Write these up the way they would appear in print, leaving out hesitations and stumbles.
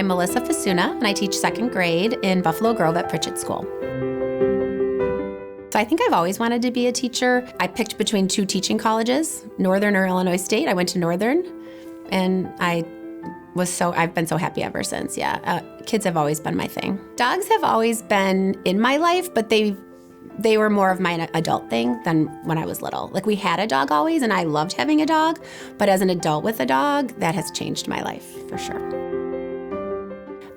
I'm Melissa Fasuna, and I teach second grade in Buffalo Grove at Pritchett School. So I think I've always wanted to be a teacher. I picked between two teaching colleges, Northern or Illinois State. I went to Northern, and I've been so happy ever since, kids have always been my thing. Dogs have always been in my life, but they were more of my adult thing than when I was little. Like, we had a dog always, and I loved having a dog, but as an adult with a dog, that has changed my life for sure.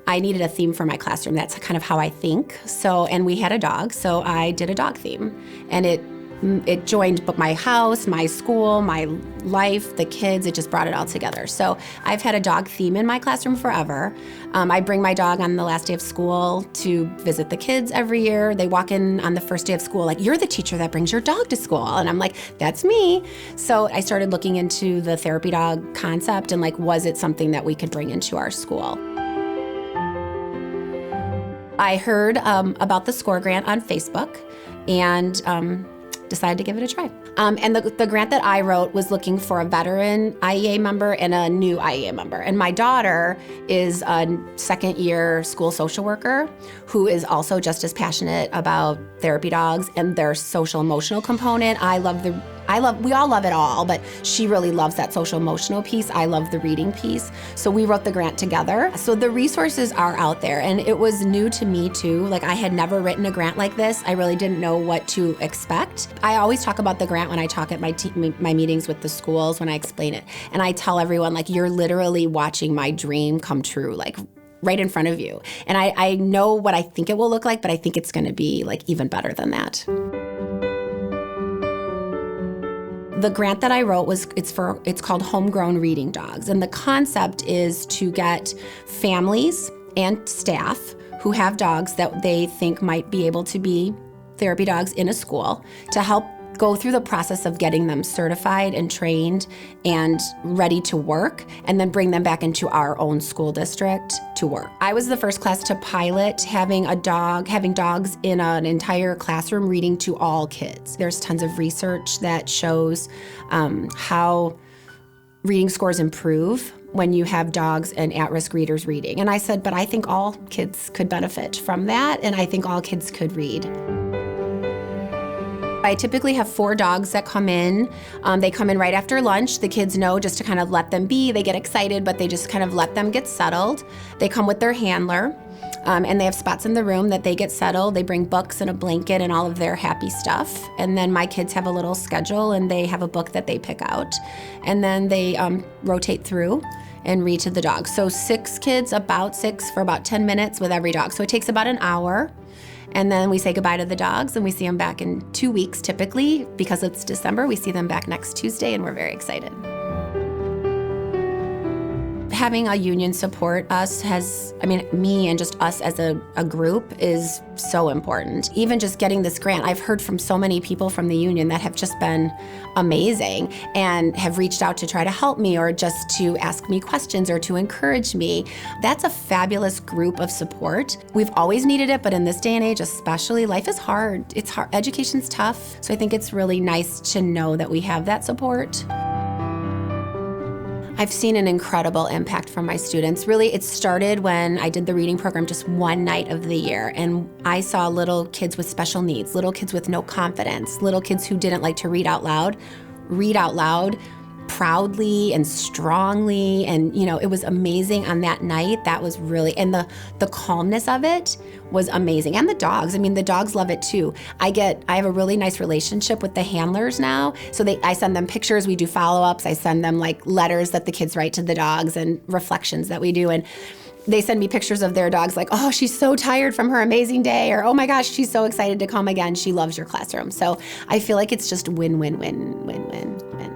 I needed a theme for my classroom. That's kind of how I think. And we had a dog, so I did a dog theme. And it joined my house, my school, my life, the kids. It just brought it all together. So I've had a dog theme in my classroom forever. I bring my dog on the last day of school to visit the kids every year. They walk in on the first day of school like, "You're the teacher that brings your dog to school." And I'm like, "That's me." So I started looking into the therapy dog concept and was it something that we could bring into our school? I heard about the SCORE grant on Facebook and decided to give it a try. And the grant that I wrote was looking for a veteran IEA member and a new IEA member. And my daughter is a second-year school social worker who is also just as passionate about therapy dogs and their social emotional component. We all love it all, but she really loves that social emotional piece. I love the reading piece. So we wrote the grant together. So the resources are out there, and it was new to me too. I had never written a grant like this. I really didn't know what to expect. I always talk about the grant when I talk at my meetings with the schools, when I explain it. And I tell everyone, you're literally watching my dream come true, right in front of you. And I know what I think it will look like, but I think it's gonna be even better than that. The grant that I wrote it's called Homegrown Reading Dogs. And the concept is to get families and staff who have dogs that they think might be able to be therapy dogs in a school to help go through the process of getting them certified and trained and ready to work, and then bring them back into our own school district to work. I was the first class to pilot having dogs in an entire classroom reading to all kids. There's tons of research that shows how reading scores improve when you have dogs and at-risk readers reading. And I said, but I think all kids could benefit from that, and I think all kids could read. I typically have 4 dogs that come in. They come in right after lunch. The kids know just to kind of let them be. They get excited, but they just kind of let them get settled. They come with their handler, and they have spots in the room that they get settled. They bring books and a blanket and all of their happy stuff. And then my kids have a little schedule, and they have a book that they pick out. And then they rotate through and read to the dogs. So 6 kids, about 6 for about 10 minutes with every dog. So it takes about an hour. And then we say goodbye to the dogs, and we see them back in 2 weeks typically. Because it's December, we see them back next Tuesday, and we're very excited. Having a union support us me and just us as a group is so important. Even just getting this grant, I've heard from so many people from the union that have just been amazing and have reached out to try to help me or just to ask me questions or to encourage me. That's a fabulous group of support. We've always needed it, but in this day and age especially, life is hard. It's hard. Education's tough. So I think it's really nice to know that we have that support. I've seen an incredible impact from my students. Really, it started when I did the reading program just one night of the year, and I saw little kids with special needs, little kids with no confidence, little kids who didn't like to read out loud proudly and strongly, and it was amazing on that night. That was really, and the calmness of it was amazing. And the dogs, the dogs love it too. I have a really nice relationship with the handlers now. So I send them pictures, we do follow-ups, I send them letters that the kids write to the dogs and reflections that we do, and they send me pictures of their dogs "Oh, she's so tired from her amazing day," or "Oh my gosh, she's so excited to come again. She loves your classroom." So I feel like it's just win, win, win, win, win, win.